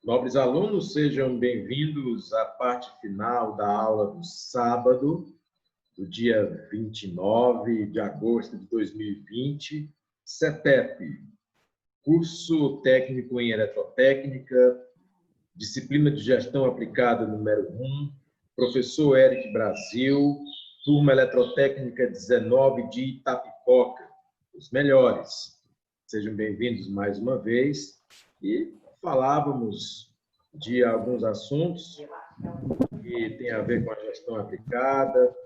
Nobres alunos, sejam bem-vindos à parte final da aula do sábado, do dia 29 de agosto de 2020, CETEP, curso técnico em eletrotécnica, disciplina de gestão aplicada número 1, professor Eric Brasil, turma eletrotécnica 19 de Itapipoca, os melhores. Sejam bem-vindos mais uma vez. E falávamos de alguns assuntos que têm a ver com a gestão aplicada,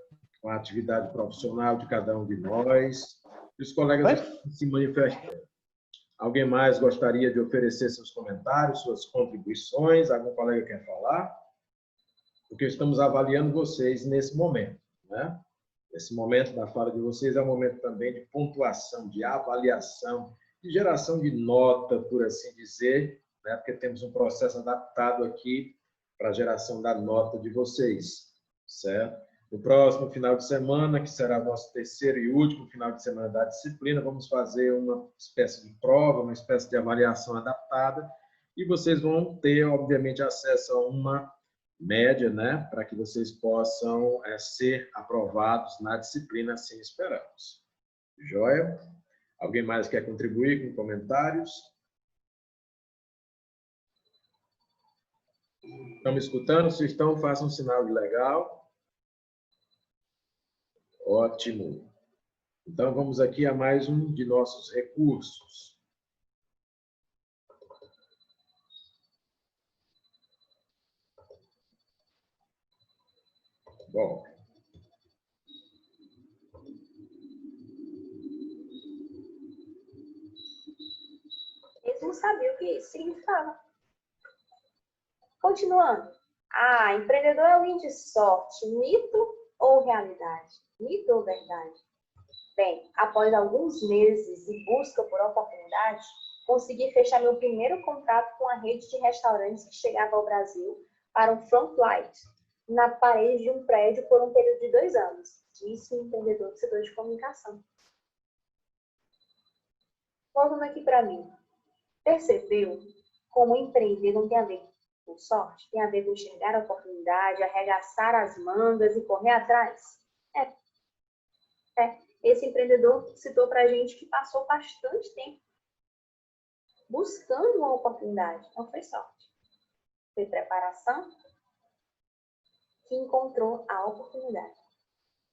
com a atividade profissional de cada um de nós, e os colegas estão se manifestando. Alguém mais gostaria de oferecer seus comentários, suas contribuições? Algum colega quer falar? Porque estamos avaliando vocês nesse momento, né? Esse momento da fala de vocês é um momento também de pontuação, de avaliação, de geração de nota, por assim dizer, né? Porque temos um processo adaptado aqui para a geração da nota de vocês, certo? No próximo final de semana, que será nosso terceiro e último final de semana da disciplina, vamos fazer uma espécie de prova, uma espécie de avaliação adaptada, e vocês vão ter, obviamente, acesso a uma média, né, para que vocês possam ser aprovados na disciplina, assim esperamos. Joia? Alguém mais quer contribuir com comentários? Estão me escutando? Se estão, façam um sinal de legal. Ótimo. Então, vamos aqui a mais um de nossos recursos. Bom. Eles não sabiam o que isso significava. Continuando. Empreendedor é alguém de sorte. Mito ou realidade? Mito ou verdade? Bem, após alguns meses de busca por oportunidade, consegui fechar meu primeiro contrato com a rede de restaurantes que chegava ao Brasil para um frontlight na parede de um prédio por um período de 2 anos. Disse um empreendedor do setor de comunicação. Voltando aqui para mim. Percebeu como empreender não tem a ver com sorte? Tem a ver com enxergar a oportunidade, arregaçar as mangas e correr atrás? Esse empreendedor citou para a gente que passou bastante tempo buscando uma oportunidade. Não foi sorte. Foi preparação que encontrou a oportunidade.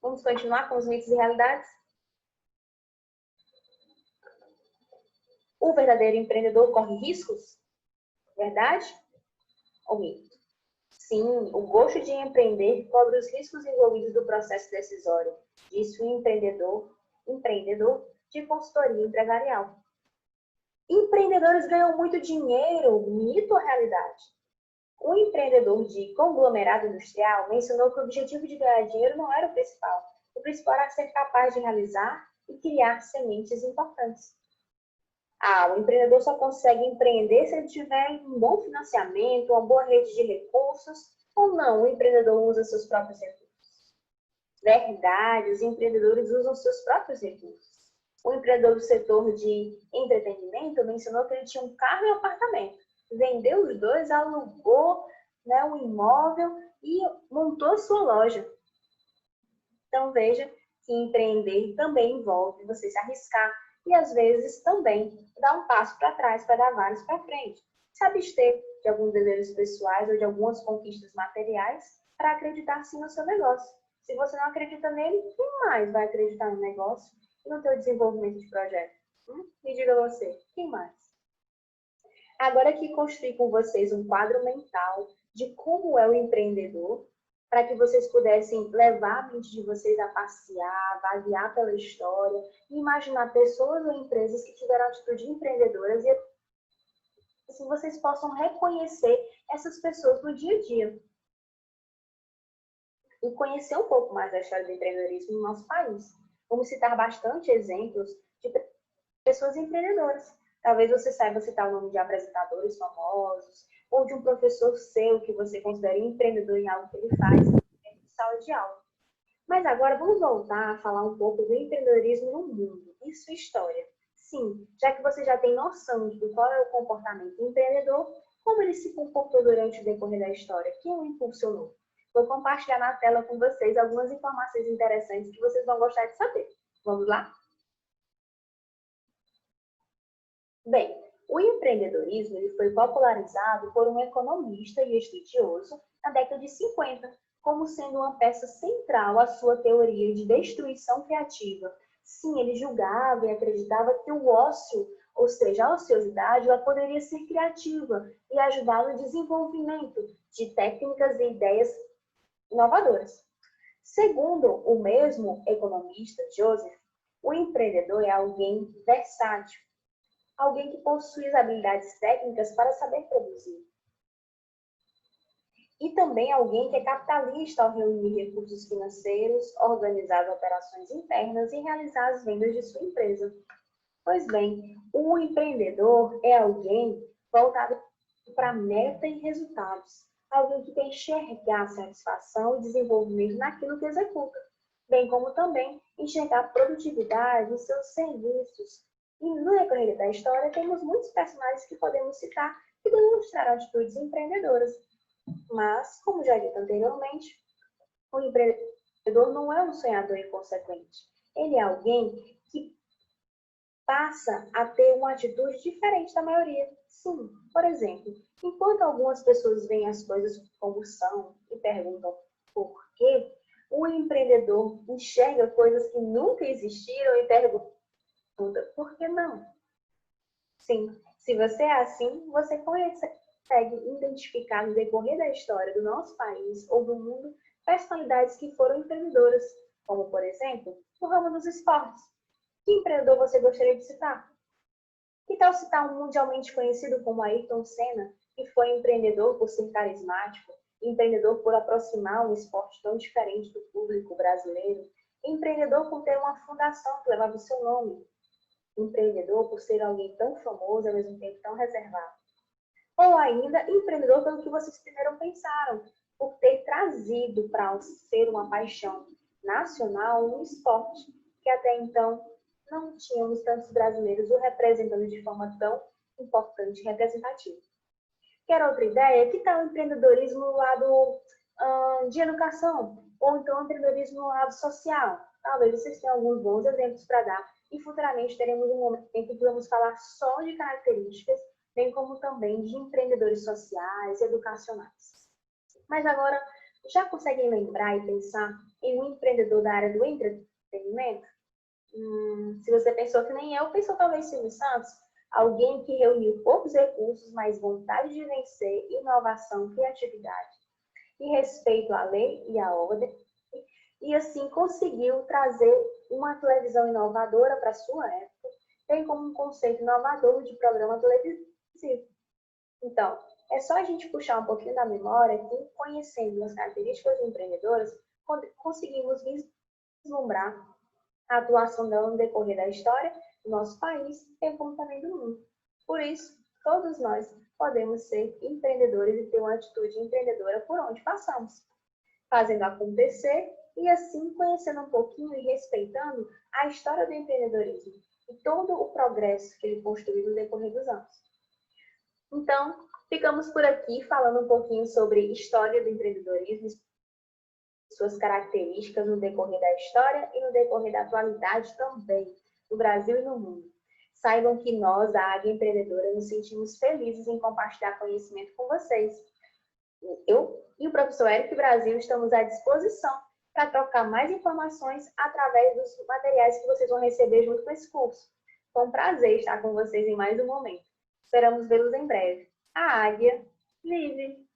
Vamos continuar com os mitos e realidades? O verdadeiro empreendedor corre riscos? Verdade ou mito? Sim, o gosto de empreender cobre os riscos envolvidos do processo decisório, disse o empreendedor de consultoria empresarial. Empreendedores ganham muito dinheiro, mito ou realidade? Um empreendedor de conglomerado industrial mencionou que o objetivo de ganhar dinheiro não era o principal. O principal era ser capaz de realizar e criar sementes importantes. O empreendedor só consegue empreender se ele tiver um bom financiamento, uma boa rede de recursos, ou não, o empreendedor usa seus próprios recursos. Verdade, os empreendedores usam seus próprios recursos. O empreendedor do setor de entretenimento mencionou que ele tinha um carro e um apartamento. Vendeu os dois, alugou, um imóvel e montou sua loja. Então, veja que empreender também envolve você se arriscar e, às vezes, também dar um passo para trás para dar vários para frente. Se abster de alguns desejos pessoais ou de algumas conquistas materiais para acreditar sim no seu negócio. Se você não acredita nele, quem mais vai acreditar no negócio e no seu desenvolvimento de projeto? Me diga você, quem mais? Agora aqui construí com vocês um quadro mental de como é o empreendedor, para que vocês pudessem levar a mente de vocês a passear, vaguear pela história, e imaginar pessoas ou empresas que tiveram atitude empreendedoras e assim vocês possam reconhecer essas pessoas no dia a dia. E conhecer um pouco mais da história do empreendedorismo no nosso país. Vamos citar bastante exemplos de pessoas empreendedoras. Talvez você saiba citar o nome de apresentadores famosos, ou de um professor seu que você considera empreendedor em algo que ele faz dentro de sala de aula. Mas agora vamos voltar a falar um pouco do empreendedorismo no mundo e sua história. Sim, já que você já tem noção de qual é o comportamento empreendedor, Como ele se comportou durante o decorrer da história? Quem o impulsionou? Vou compartilhar na tela com vocês algumas informações interessantes que vocês vão gostar de saber. Vamos lá? Bem, o empreendedorismo ele foi popularizado por um economista e estudioso na década de 50, como sendo uma peça central à sua teoria de destruição criativa. Sim, ele julgava e acreditava que o ócio, ou seja, a ociosidade, ela poderia ser criativa e ajudar no desenvolvimento de técnicas e ideias inovadoras. Segundo o mesmo economista Joseph, o empreendedor é alguém versátil, alguém que possui as habilidades técnicas para saber produzir. E também alguém que é capitalista ao reunir recursos financeiros, organizar as operações internas e realizar as vendas de sua empresa. Pois bem, o empreendedor é alguém voltado para meta e resultados. Alguém que quer enxergar satisfação e desenvolvimento naquilo que executa, bem como também enxergar produtividade em seus serviços. E no decorrer da história, temos muitos personagens que podemos citar que demonstraram atitudes empreendedoras. Mas, como já dito anteriormente, o empreendedor não é um sonhador inconsequente. Ele é alguém que passa a ter uma atitude diferente da maioria. Sim, por exemplo, enquanto algumas pessoas veem as coisas como são e perguntam por quê, o empreendedor enxerga coisas que nunca existiram e pergunta por que não? Sim, se você é assim, você consegue identificar no decorrer da história do nosso país ou do mundo personalidades que foram empreendedoras, como, por exemplo, no ramo dos esportes. Que empreendedor você gostaria de citar? Que tal citar um mundialmente conhecido como Ayrton Senna, que foi empreendedor por ser carismático, empreendedor por aproximar um esporte tão diferente do público brasileiro, empreendedor por ter uma fundação que levava o seu nome, empreendedor por ser alguém tão famoso e ao mesmo tempo tão reservado. Ou ainda, empreendedor pelo que vocês primeiro pensaram, por ter trazido para ser uma paixão nacional um esporte que até então não tínhamos tantos brasileiros o representando de forma tão importante e representativa. Quer outra ideia? Que tal o empreendedorismo no lado de educação? Ou então o empreendedorismo no lado social? Talvez vocês tenham alguns bons exemplos para dar. E futuramente teremos um momento em que vamos falar só de características, bem como também de empreendedores sociais e educacionais. Mas agora, já conseguem lembrar e pensar em um empreendedor da área do entretenimento? Se você pensou que nem eu, pensou talvez Silvio Santos, alguém que reuniu poucos recursos, mas vontade de vencer, inovação, criatividade e respeito à lei e à ordem, e assim conseguiu trazer uma televisão inovadora para sua época, bem como um conceito inovador de programa televisivo. Então, é só a gente puxar um pouquinho da memória que, conhecendo as características empreendedoras, conseguimos vislumbrar a atuação dela no decorrer da história do nosso país, bem como também do mundo. Por isso, todos nós podemos ser empreendedores e ter uma atitude empreendedora por onde passamos, fazendo acontecer e assim conhecendo um pouquinho e respeitando a história do empreendedorismo e todo o progresso que ele construiu no decorrer dos anos. Então, ficamos por aqui falando um pouquinho sobre história do empreendedorismo, suas características no decorrer da história e no decorrer da atualidade também, no Brasil e no mundo. Saibam que nós, da Águia Empreendedora, nos sentimos felizes em compartilhar conhecimento com vocês. Eu e o professor Eric Brasil estamos à disposição para trocar mais informações através dos materiais que vocês vão receber junto com esse curso. Foi um prazer estar com vocês em mais um momento. Esperamos vê-los em breve. A Águia vive!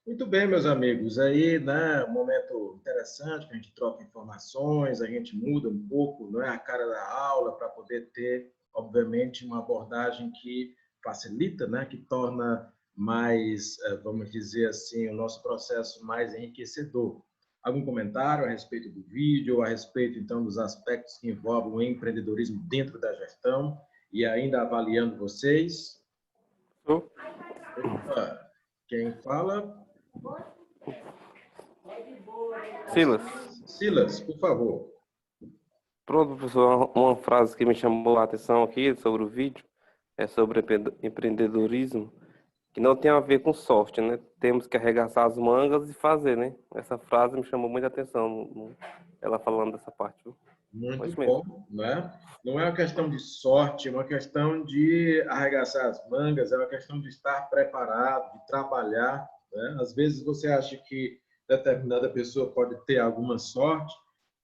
Muito bem, meus amigos. Aí, né, um momento interessante que a gente troca informações, a gente muda um pouco, não é, a cara da aula para poder ter, obviamente, uma abordagem que facilita, né, que torna mais, vamos dizer assim, o nosso processo mais enriquecedor. Algum comentário a respeito do vídeo, a respeito, então, dos aspectos que envolvem o empreendedorismo dentro da gestão e ainda avaliando vocês? Opa, quem fala? Silas. Silas, por favor. Pronto, professor, uma frase que me chamou a atenção aqui sobre o vídeo é sobre empreendedorismo, que não tem a ver com sorte, né? Temos que arregaçar as mangas e fazer, né? Essa frase me chamou muita atenção, ela falando dessa parte, viu? Muito Isso mesmo. bom, né? Não é uma questão de sorte, é uma questão de arregaçar as mangas, é uma questão de estar preparado, de trabalhar, né? Às vezes você acha que determinada pessoa pode ter alguma sorte,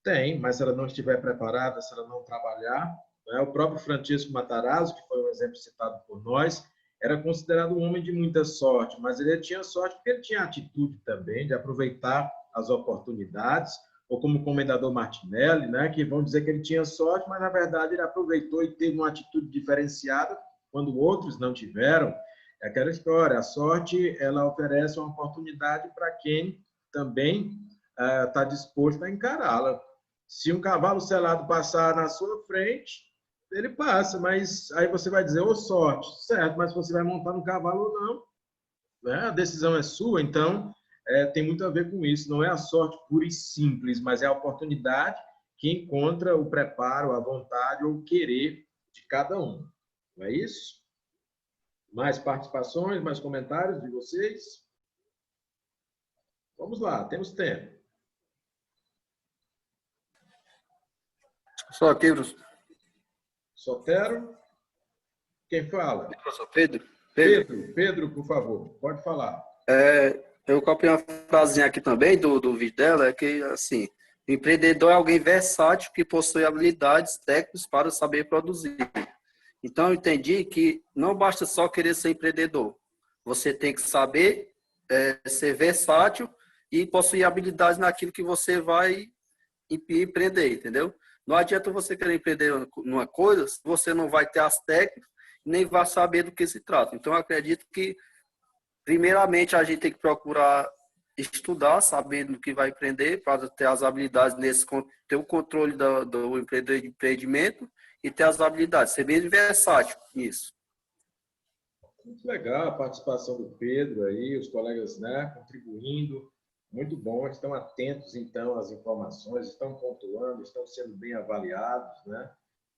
tem, mas se ela não estiver preparada, se ela não trabalhar, né? O próprio Francisco Matarazzo, que foi um exemplo citado por nós, era considerado um homem de muita sorte, mas ele tinha sorte porque ele tinha atitude também de aproveitar as oportunidades, ou como o comendador Martinelli, né, que vão dizer que ele tinha sorte, mas na verdade ele aproveitou e teve uma atitude diferenciada quando outros não tiveram. É aquela história, a sorte ela oferece uma oportunidade para quem também está disposto a encará-la. Se um cavalo selado passar na sua frente, ele passa, mas aí você vai dizer, ô sorte, certo, mas você vai montar no cavalo ou não, né? A decisão é sua, então tem muito a ver com isso. Não é a sorte pura e simples, mas é a oportunidade que encontra o preparo, a vontade ou o querer de cada um. Não é isso? Mais participações, mais comentários de vocês? Vamos lá, temos tempo. Só aqui, professor. Sotero? Quem fala? Professor Pedro. Pedro, por favor, pode falar. Eu copiei uma frasinha aqui também do vídeo dela, é que, assim, o empreendedor é alguém versátil que possui habilidades técnicas para saber produzir. Então, eu entendi que não basta só querer ser empreendedor. Você tem que saber ser versátil e possuir habilidades naquilo que você vai empreender, entendeu? Não adianta você querer empreender numa coisa se você não vai ter as técnicas nem vai saber do que se trata. Então, eu acredito que, primeiramente, a gente tem que procurar estudar, saber do que vai empreender, para ter as habilidades ter o controle do empreendimento e ter as habilidades, ser bem versátil nisso. Muito legal a participação do Pedro aí, os colegas, né, contribuindo. Muito bom, estão atentos, então, às informações, estão pontuando, estão sendo bem avaliados, né?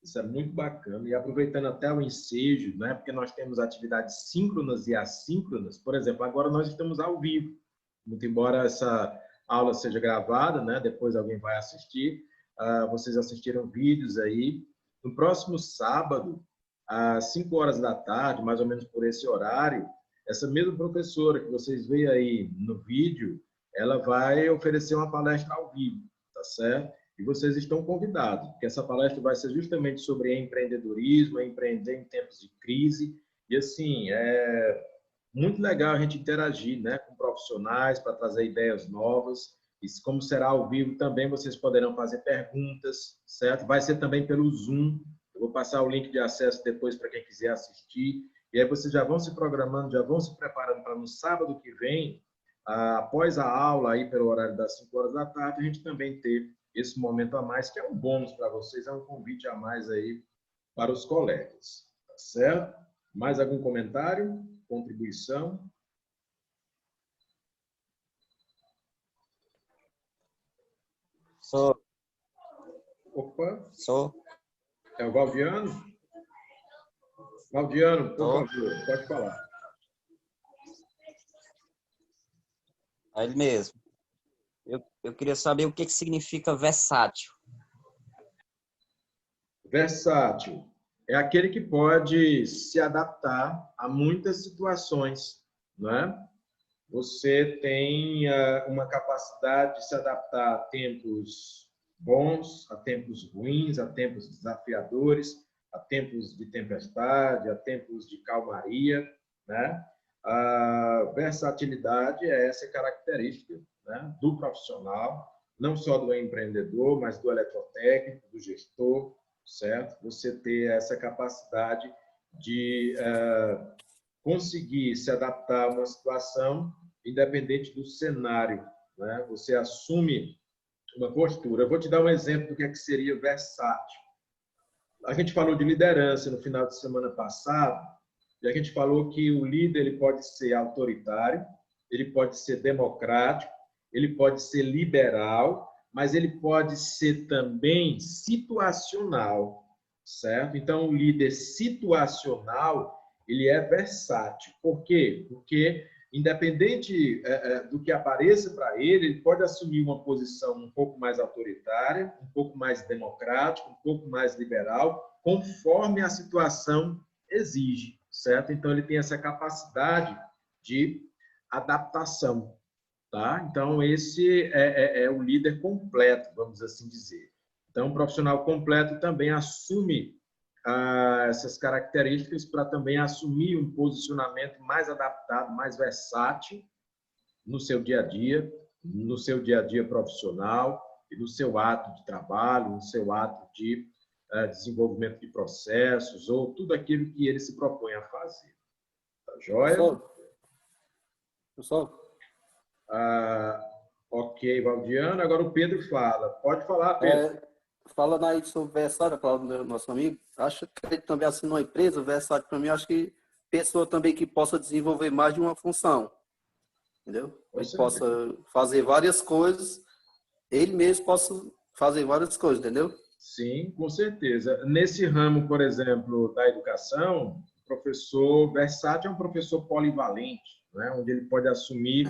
Isso é muito bacana. E aproveitando até o ensejo, né? Porque nós temos atividades síncronas e assíncronas. Por exemplo, agora nós estamos ao vivo. Muito embora essa aula seja gravada, né? Depois alguém vai assistir. Vocês assistiram vídeos aí. No próximo sábado, às 5 horas da tarde, mais ou menos por esse horário, essa mesma professora que vocês veem aí no vídeo, ela vai oferecer uma palestra ao vivo, tá certo? E vocês estão convidados, porque essa palestra vai ser justamente sobre empreendedorismo, empreender em tempos de crise. E, assim, é muito legal a gente interagir, né, com profissionais para trazer ideias novas. E como será ao vivo também, vocês poderão fazer perguntas, certo? Vai ser também pelo Zoom. Eu vou passar o link de acesso depois para quem quiser assistir. E aí vocês já vão se programando, já vão se preparando para no sábado que vem, após a aula, aí pelo horário das 5 horas da tarde, a gente também ter esse momento a mais, que é um bônus para vocês, é um convite a mais aí para os colegas. Tá certo? Mais algum comentário? Contribuição? Sou. Opa! Sou. É o Valdiano? Valdiano, por Sou. favor, pode falar. É ele mesmo. Eu queria saber o que significa versátil. Versátil é aquele que pode se adaptar a muitas situações, não é? Você tem uma capacidade de se adaptar a tempos bons, a tempos ruins, a tempos desafiadores, a tempos de tempestade, a tempos de calmaria, né? A versatilidade é essa característica, né, do profissional, não só do empreendedor, mas do eletrotécnico, do gestor, certo? Você ter essa capacidade de conseguir se adaptar a uma situação independente do cenário, né? Você assume uma postura. Eu vou te dar um exemplo do que é que seria versátil. A gente falou de liderança no final de semana passado, e a gente falou que o líder ele pode ser autoritário, ele pode ser democrático, ele pode ser liberal, mas ele pode ser também situacional. certo? Então, o líder situacional, ele é versátil. Por quê? Porque, independente do que apareça para ele, ele pode assumir uma posição um pouco mais autoritária, um pouco mais democrática, um pouco mais liberal, conforme a situação exige, certo? Então, ele tem essa capacidade de adaptação, tá? Então, esse é o líder completo, vamos assim dizer. Então, um profissional completo também assume essas características para também assumir um posicionamento mais adaptado, mais versátil no seu dia a dia profissional e no seu ato de trabalho, no seu ato de desenvolvimento de processos ou tudo aquilo que ele se propõe a fazer. Tá joia? Pessoal? Ok, Valdiano. Agora o Pedro fala. Pode falar, Pedro. Falando aí sobre o versátil, falando do nosso amigo, acho que ele também assina uma empresa, o versátil para mim, acho que pessoa também que possa desenvolver mais de uma função, entendeu? Ele possa fazer várias coisas, ele mesmo possa fazer várias coisas, entendeu? Sim, com certeza. Nesse ramo, por exemplo, da educação, o professor versátil é um professor polivalente, né? Onde ele pode assumir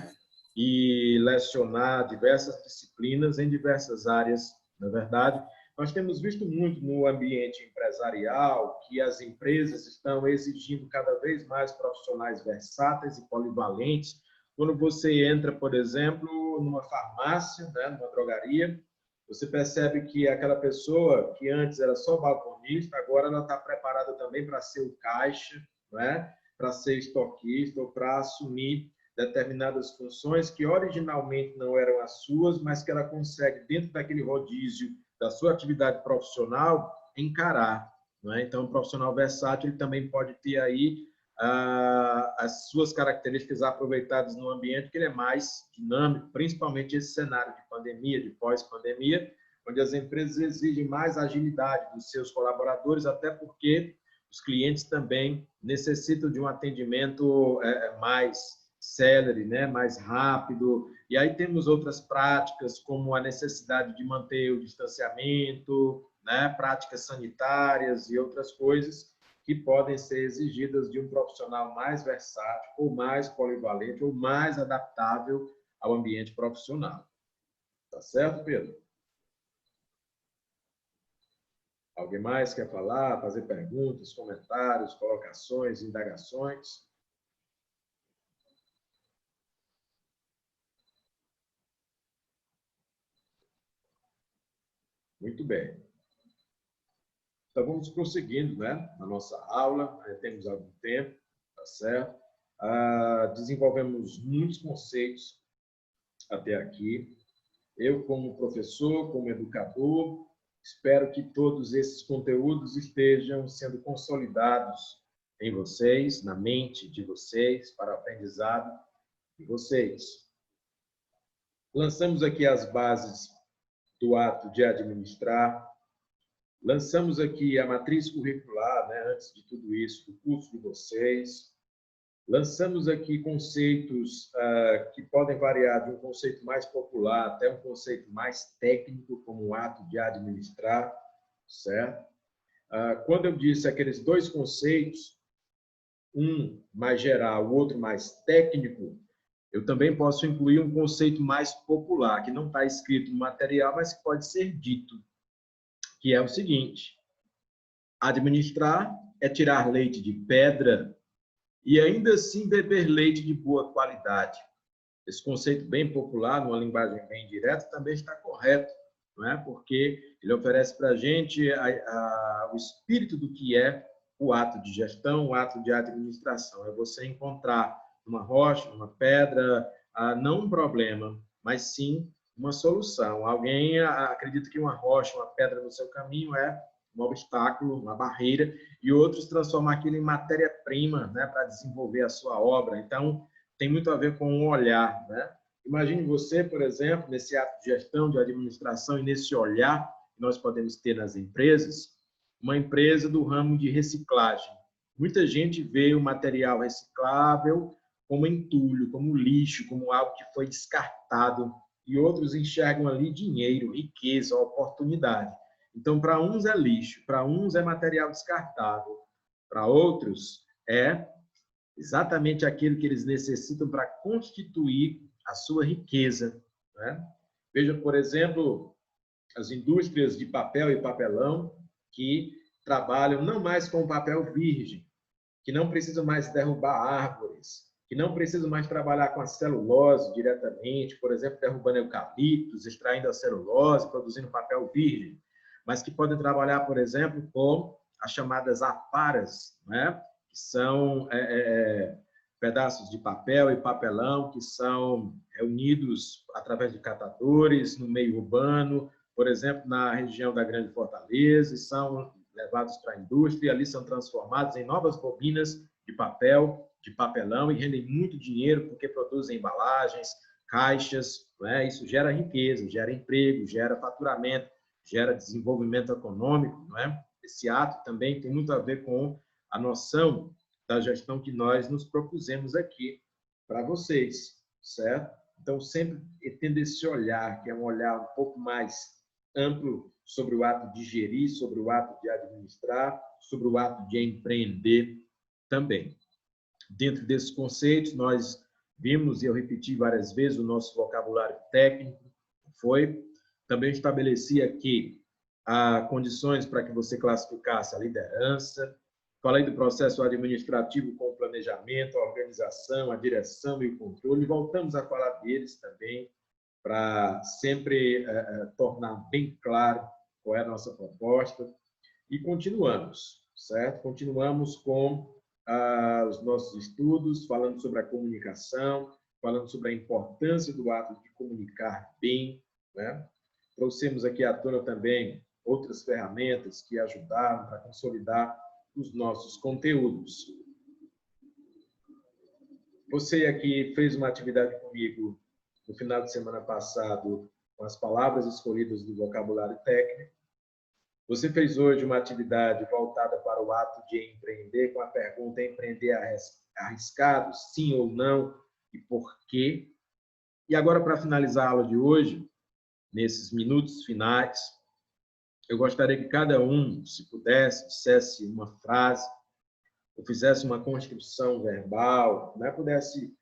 e lecionar diversas disciplinas em diversas áreas, na verdade. Nós temos visto muito no ambiente empresarial que as empresas estão exigindo cada vez mais profissionais versáteis e polivalentes. Quando você entra, por exemplo, numa farmácia, né, numa drogaria, você percebe que aquela pessoa que antes era só balconista, agora ela está preparada também para ser o caixa, né, para ser estoquista ou para assumir determinadas funções que originalmente não eram as suas, mas que ela consegue, dentro daquele rodízio da sua atividade profissional, encarar. Né? Então, o profissional versátil ele também pode ter aí as suas características aproveitadas no ambiente, que ele é mais dinâmico, principalmente esse cenário de pandemia, de pós-pandemia, onde as empresas exigem mais agilidade dos seus colaboradores, até porque os clientes também necessitam de um atendimento mais célere, né, mais rápido. E aí temos outras práticas, como a necessidade de manter o distanciamento, né, práticas sanitárias e outras coisas que podem ser exigidas de um profissional mais versátil, ou mais polivalente, ou mais adaptável ao ambiente profissional. Tá certo, Pedro? Alguém mais quer falar, fazer perguntas, comentários, colocações, indagações? Muito bem. Então, vamos prosseguindo, né, na nossa aula, temos algum tempo, tá certo? Desenvolvemos muitos conceitos até aqui. Eu, como professor, como educador, espero que todos esses conteúdos estejam sendo consolidados em vocês, na mente de vocês, para o aprendizado de vocês. Lançamos aqui as bases do ato de administrar. Lançamos aqui a matriz curricular, né, antes de tudo isso, do curso de vocês. Lançamos aqui conceitos que podem variar de um conceito mais popular até um conceito mais técnico, como o ato de administrar, certo? Quando eu disse aqueles dois conceitos, um mais geral, o outro mais técnico, eu também posso incluir um conceito mais popular, que não está escrito no material, mas que pode ser dito, que é o seguinte: administrar é tirar leite de pedra e ainda assim beber leite de boa qualidade. Esse conceito bem popular, numa linguagem bem direta, também está correto, não é? Porque ele oferece para a gente o espírito do que é o ato de gestão, o ato de administração. É você encontrar numa rocha, numa pedra, não um problema, mas sim uma solução. Alguém acredita que uma rocha, uma pedra no seu caminho é um obstáculo, uma barreira, e outros transformam aquilo em matéria-prima, né, para desenvolver a sua obra. Então, tem muito a ver com um olhar, né? Imagine você, por exemplo, nesse ato de gestão, de administração e nesse olhar que nós podemos ter nas empresas, uma empresa do ramo de reciclagem. Muita gente vê o material reciclável como entulho, como lixo, como algo que foi descartado, e outros enxergam ali dinheiro, riqueza, oportunidade. Então, para uns é lixo, para uns é material descartável, para outros é exatamente aquilo que eles necessitam para constituir a sua riqueza, né? Veja, por exemplo, as indústrias de papel e papelão que trabalham não mais com papel virgem, que não precisam mais derrubar árvores, que não precisam mais trabalhar com a celulose diretamente, por exemplo, derrubando eucaliptos, extraindo a celulose, produzindo papel virgem, mas que podem trabalhar, por exemplo, com as chamadas aparas, né? Que são pedaços de papel e papelão que são reunidos através de catadores no meio urbano, por exemplo, na região da Grande Fortaleza, e são levados para a indústria, e ali são transformados em novas bobinas de papel, de papelão, e rendem muito dinheiro porque produzem embalagens, caixas, né? Isso gera riqueza, gera emprego, gera faturamento, gera desenvolvimento econômico, não é? Esse ato também tem muito a ver com a noção da gestão que nós nos propusemos aqui para vocês, certo? Então, sempre tendo esse olhar, que é um olhar um pouco mais amplo sobre o ato de gerir, sobre o ato de administrar, sobre o ato de empreender também. Dentro desses conceitos, nós vimos, e eu repeti várias vezes, o nosso vocabulário técnico também estabeleci aqui condições para que você classificasse a liderança, falei do processo administrativo com o planejamento, a organização, a direção e o controle, voltamos a falar deles também, para sempre tornar bem claro qual é a nossa proposta. E continuamos, certo? Continuamos com os nossos estudos, falando sobre a comunicação, falando sobre a importância do ato de comunicar bem, né? Trouxemos aqui à tona também outras ferramentas que ajudaram para consolidar os nossos conteúdos. Você aqui fez uma atividade comigo no final de semana passado com as palavras escolhidas do vocabulário técnico. Você fez hoje uma atividade voltada para o ato de empreender, com a pergunta: empreender arriscado, sim ou não, e por quê? E agora, para finalizar a aula de hoje, nesses minutos finais, eu gostaria que cada um, se pudesse, dissesse uma frase, ou fizesse uma construção verbal, né? Pudesse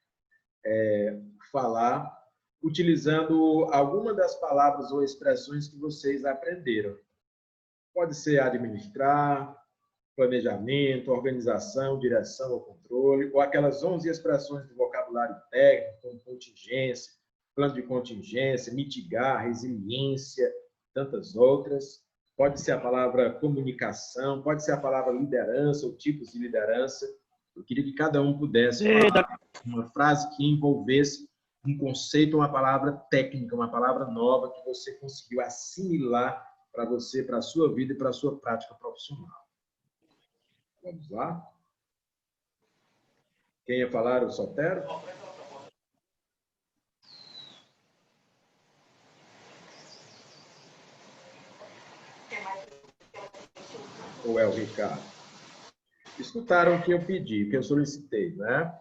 falar utilizando alguma das palavras ou expressões que vocês aprenderam. Pode ser administrar, planejamento, organização, direção ou controle, ou aquelas 11 expressões do vocabulário técnico, como contingência, plano de contingência, mitigar, resiliência, tantas outras. Pode ser a palavra comunicação, pode ser a palavra liderança ou tipos de liderança. Eu queria que cada um pudesse falar uma frase que envolvesse um conceito, uma palavra técnica, uma palavra nova que você conseguiu assimilar para você, para a sua vida e para a sua prática profissional. Vamos lá? Quem ia falar? O Sotero? Ou é o Ricardo? Escutaram o que eu pedi, o que eu solicitei, né?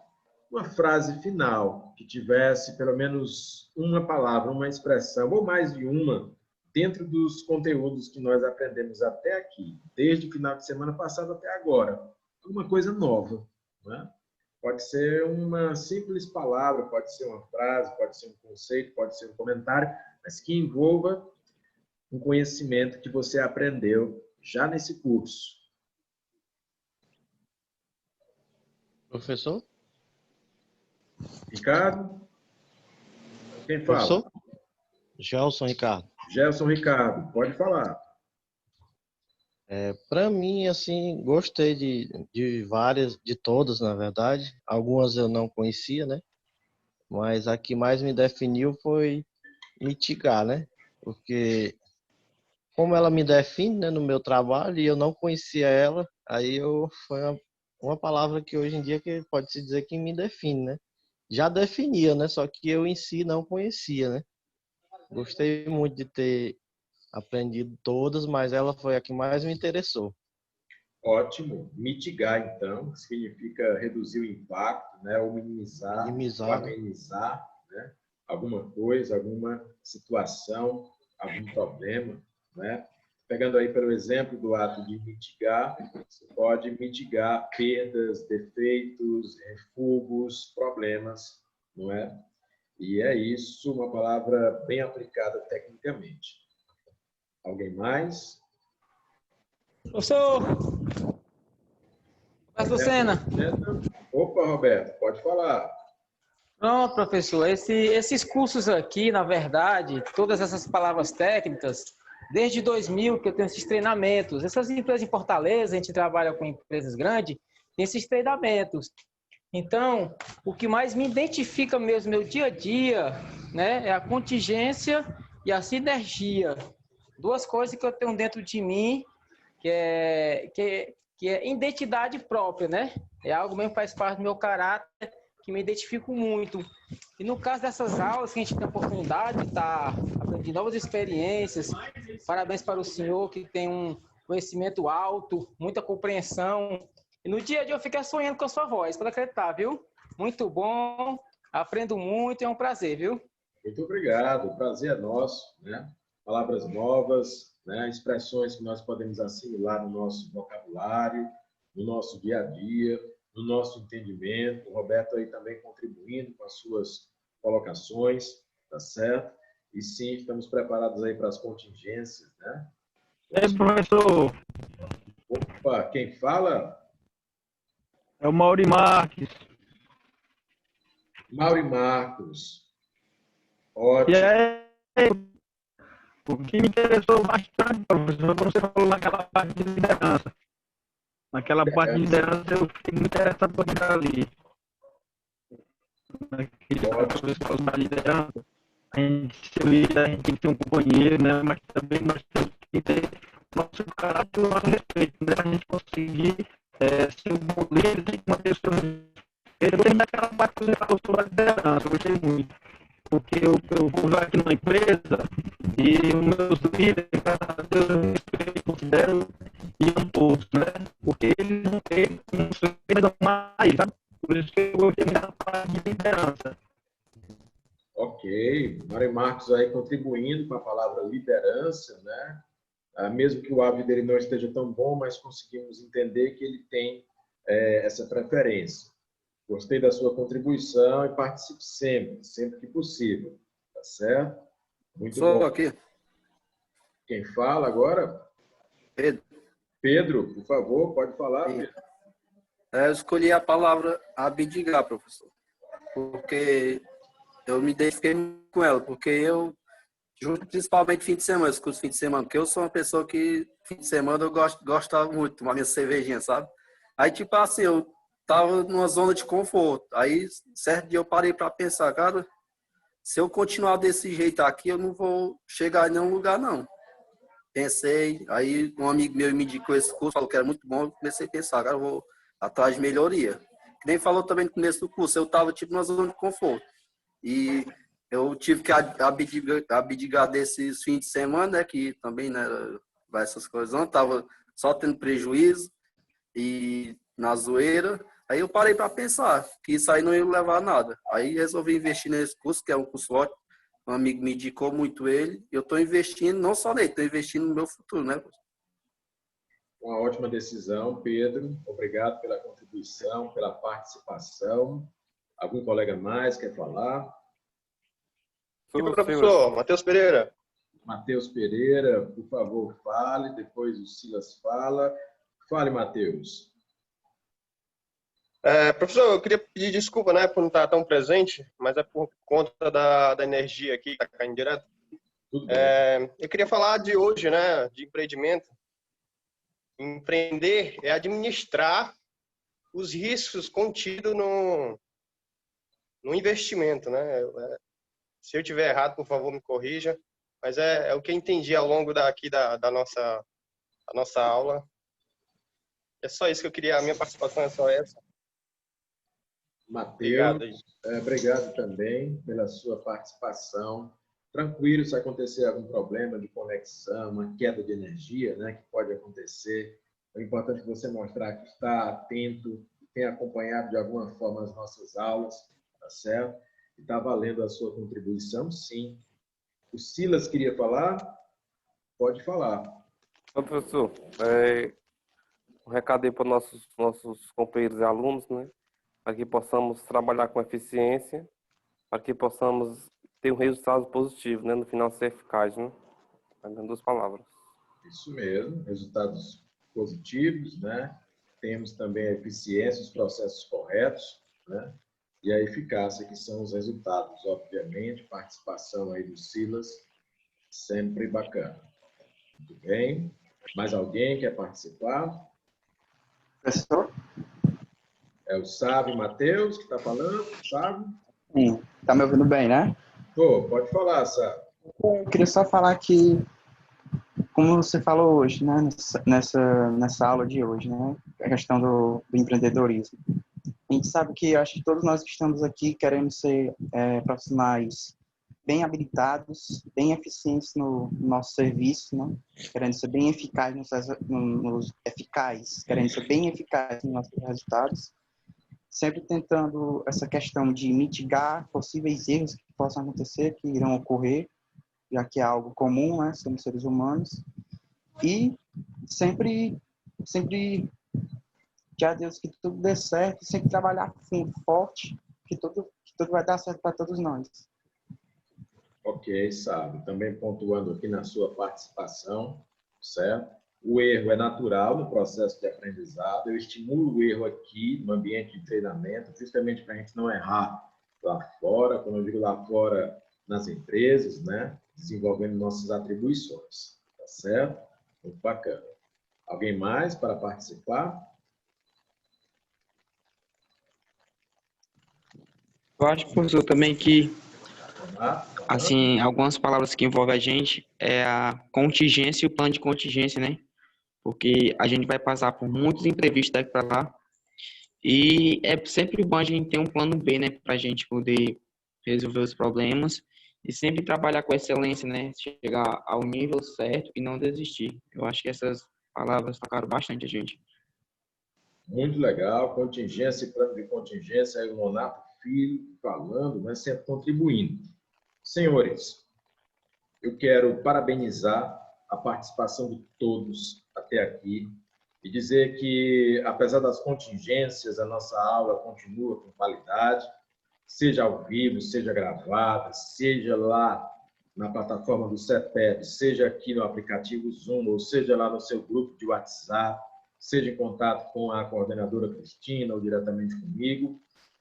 Uma frase final que tivesse pelo menos uma palavra, uma expressão, ou mais de uma, dentro dos conteúdos que nós aprendemos até aqui, desde o final de semana passado até agora. Alguma coisa nova, né? Pode ser uma simples palavra, pode ser uma frase, pode ser um conceito, pode ser um comentário, mas que envolva um conhecimento que você aprendeu já nesse curso. Professor? Ricardo? Quem fala? Professor? Gelson Ricardo. Gelson Ricardo, pode falar. Para mim, assim, gostei de várias, de todas, na verdade. Algumas eu não conhecia, né? Mas a que mais me definiu foi mitigar, né? Porque como ela me define, né, no meu trabalho e eu não conhecia ela, foi uma palavra que hoje em dia que pode-se dizer que me define, né? Já definia, né? Só que eu em si não conhecia, né? Gostei muito de ter aprendido todas, mas ela foi a que mais me interessou. Ótimo. Mitigar, então, significa reduzir o impacto, né? Ou minimizar, ou Minimizar, né? amenizar, né? Alguma coisa, alguma situação, algum problema, né? Pegando aí pelo exemplo do ato de mitigar, você pode mitigar perdas, defeitos, refugos, problemas, não é? E é isso, uma palavra bem aplicada tecnicamente. Alguém mais? Professor, Roberto Lucena. Opa, Roberto, pode falar. Pronto, professor. Esses cursos aqui, na verdade, todas essas palavras técnicas, desde 2000 que eu tenho esses treinamentos. Essas empresas em Fortaleza, a gente trabalha com empresas grandes, tem esses treinamentos. Então, o que mais me identifica mesmo no meu dia a dia, né, é a contingência e a sinergia. Duas coisas que eu tenho dentro de mim, que é identidade própria, né? É algo mesmo que faz parte do meu caráter, que me identifico muito. E no caso dessas aulas, que a gente tem a oportunidade de estar aprendendo novas experiências, parabéns para o senhor, que tem um conhecimento alto, muita compreensão. E no dia a dia eu fico sonhando com a sua voz, pode acreditar, viu? Muito bom, aprendo muito, é um prazer, viu? Muito obrigado, o prazer é nosso, né? Palavras novas, né? Expressões que nós podemos assimilar no nosso vocabulário, no nosso dia a dia, no nosso entendimento. O Roberto aí também contribuindo com as suas colocações, tá certo? E sim, estamos preparados aí para as contingências, né? Professor, Opa, quem fala? é o Mauri Marques. Mauri Marcos. E Ótimo. o que me interessou bastante, professor, quando você falou naquela parte de liderança. Naquela parte de liderança eu fiquei muito interessado por aquilo ali. Naquele falou da liderança, a gente ser líder, a gente tem que ter um companheiro, né? Mas também nós temos que ter nosso caráter e o nosso respeito, né? Para a gente conseguir ser um bom líder, tem que manter o seu respeito. Eu gostei daquela parte que você falou sobre a liderança, eu gostei muito. Porque eu vou aqui numa empresa e os meus líderes, graças a Deus, eu respeito, considero e amo todos, né? Porque eles não se perdão mais, sabe? Por isso que eu gostei muito da parte de liderança. Ok, Mário Marcos aí contribuindo com a palavra liderança, né? Mesmo que o hábito dele não esteja tão bom, mas conseguimos entender que ele tem essa preferência. Gostei da sua contribuição e participe sempre, sempre que possível, tá certo? Muito Sou bom. aqui. Quem fala agora? Pedro. Pedro, por favor, pode falar, Pedro. Eu escolhi a palavra abdicar, professor, porque eu me identifiquei com ela, porque eu, principalmente fim de semana, eu escuto fim de semana, porque eu sou uma pessoa que, fim de semana, eu gostava muito de tomar minha cervejinha, sabe? Aí, tipo assim, eu tava numa zona de conforto, aí, certo dia eu parei para pensar, cara, se eu continuar desse jeito aqui, eu não vou chegar em nenhum lugar, não. Pensei, aí um amigo meu me indicou esse curso, falou que era muito bom, eu comecei a pensar, cara, eu vou atrás de melhoria. Que nem falou também no começo do curso, eu estava tipo numa zona de conforto. E eu tive que abdicar desses fins de semana, né, que também, né, vai essas coisas, não, tava só tendo prejuízo e na zoeira. Aí eu parei para pensar que isso aí não ia levar a nada. Aí resolvi investir nesse curso, que é um curso ótimo. Um amigo me indicou muito ele. Eu estou investindo, não só nele, estou investindo no meu futuro, né? Uma ótima decisão, Pedro. Obrigado pela contribuição, pela participação. Algum colega mais quer falar? Foi o Professor, Matheus Pereira. Matheus Pereira, por favor, fale. Depois o Silas fala. Fale, Matheus. Professor, eu queria pedir desculpa, né, por não estar tão presente, mas é por conta da energia aqui, que está caindo direto. Tudo bem. Eu queria falar de hoje, né, de empreendimento. Empreender é administrar os riscos contidos no investimento, né? Se eu tiver errado, por favor, me corrija. Mas é o que eu entendi ao longo da nossa aula. É só isso que eu queria, a minha participação é só essa. Matheus, obrigado também pela sua participação. Tranquilo, se acontecer algum problema de conexão, uma queda de energia, né, que pode acontecer, é importante você mostrar que está atento, tem acompanhado de alguma forma as nossas aulas, tá certo? E está valendo a sua contribuição, sim. O Silas queria falar? Pode falar. Professor, um recado aí para nossos companheiros e alunos, né? Para que possamos trabalhar com eficiência, para que possamos ter um resultado positivo, né? No final ser eficaz, né? Em duas palavras. Isso mesmo, resultados positivos, né? Temos também a eficiência, os processos corretos, né? E a eficácia, que são os resultados, obviamente, participação aí do Silas, sempre bacana. Muito bem. Mais alguém quer participar? Professor? É o Sábio Matheus que está falando, Sábio? Sim, tá me ouvindo bem, né? Pô, pode falar, Sábio. Eu queria só falar que, como você falou hoje, né, nessa aula de hoje, né, a questão do empreendedorismo. A gente sabe que, acho que todos nós que estamos aqui queremos ser profissionais bem habilitados, bem eficientes no nosso serviço, né? Querendo ser bem eficazes querendo ser bem eficazes nos nossos resultados, sempre tentando essa questão de mitigar possíveis erros que possam acontecer, que irão ocorrer, já que é algo comum, né? Somos seres humanos, e sempre que a Deus que tudo dê certo, sempre trabalhar fundo, forte, que tudo vai dar certo para todos nós. Ok, Sábio. Também pontuando aqui na sua participação, certo? O erro é natural no processo de aprendizado. Eu estimulo o erro aqui no ambiente de treinamento, justamente para a gente não errar lá fora, quando eu digo lá fora, nas empresas, né? Desenvolvendo nossas atribuições, tá certo? Muito bacana. Alguém mais para participar? Eu acho, professor, também que, Vamos lá? assim, algumas palavras que envolvem a gente é a contingência e o plano de contingência, né? Porque a gente vai passar por muitos imprevistos daqui para lá e é sempre bom a gente ter um plano B, né? Para a gente poder resolver os problemas e sempre trabalhar com excelência, né? Chegar ao nível certo e não desistir. Eu acho que essas palavras tocaram bastante a gente. Muito legal, contingência e plano de contingência, aí o Nonato Filho falando, né, sempre contribuindo. Senhores, eu quero parabenizar a participação de todos até aqui e dizer que, apesar das contingências, a nossa aula continua com qualidade, seja ao vivo, seja gravada, seja lá na plataforma do CEPEB, seja aqui no aplicativo Zoom, ou seja lá no seu grupo de WhatsApp, seja em contato com a coordenadora Cristina ou diretamente comigo,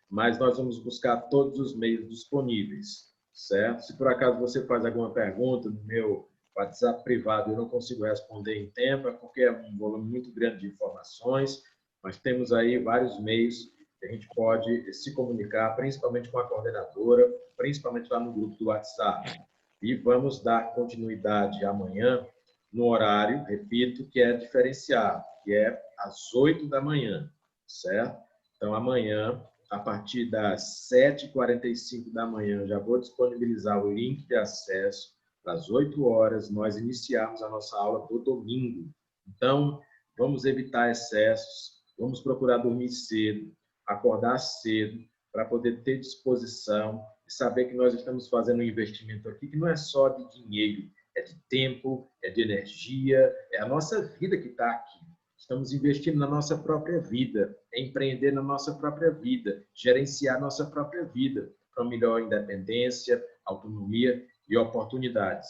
mas nós vamos buscar todos os meios disponíveis, certo? Se por acaso você faz alguma pergunta no meu WhatsApp privado e eu não consigo responder em tempo, é porque é um volume muito grande de informações, mas temos aí vários meios que a gente pode se comunicar, principalmente com a coordenadora, principalmente lá no grupo do WhatsApp. E vamos dar continuidade amanhã no horário, repito, que é diferenciado, que é às 8 da manhã, certo? Então, amanhã, a partir das 7h45 da manhã, já vou disponibilizar o link de acesso para as 8 horas, nós iniciarmos a nossa aula do domingo. Então, vamos evitar excessos, vamos procurar dormir cedo, acordar cedo, para poder ter disposição e saber que nós estamos fazendo um investimento aqui que não é só de dinheiro, é de tempo, é de energia, é a nossa vida que está aqui. Estamos investindo na nossa própria vida, empreender na nossa própria vida, gerenciar nossa própria vida para melhor independência, autonomia e oportunidades.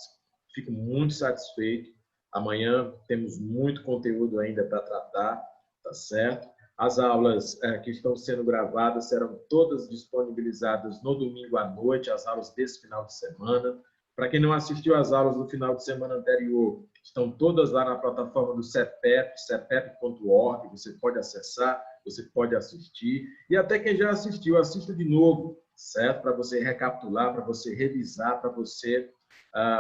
Fico muito satisfeito. Amanhã temos muito conteúdo ainda para tratar, tá certo? As aulas que estão sendo gravadas serão todas disponibilizadas no domingo à noite, as aulas desse final de semana. Para quem não assistiu às aulas do final de semana anterior, estão todas lá na plataforma do CEPEP, cepep.org, você pode acessar, você pode assistir. E até quem já assistiu, assista de novo, certo? Para você recapitular, para você revisar, para você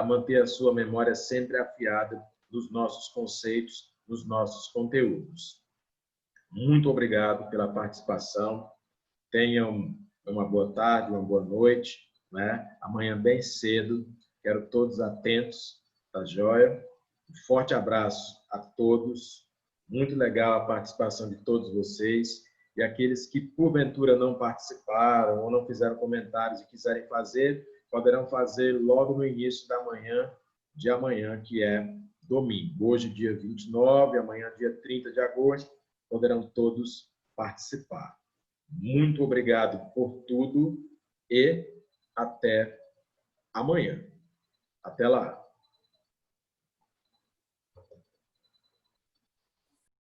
manter a sua memória sempre afiada nos nossos conceitos, nos nossos conteúdos. Muito obrigado pela participação. Tenham uma boa tarde, uma boa noite, né? Amanhã bem cedo. Quero todos atentos, tá joia? Um forte abraço a todos. Muito legal a participação de todos vocês. E aqueles que, porventura, não participaram ou não fizeram comentários e quiserem fazer, poderão fazer logo no início da manhã, de amanhã, que é domingo. Hoje, dia 29, amanhã, dia 30 de agosto, poderão todos participar. Muito obrigado por tudo e até amanhã. Até lá.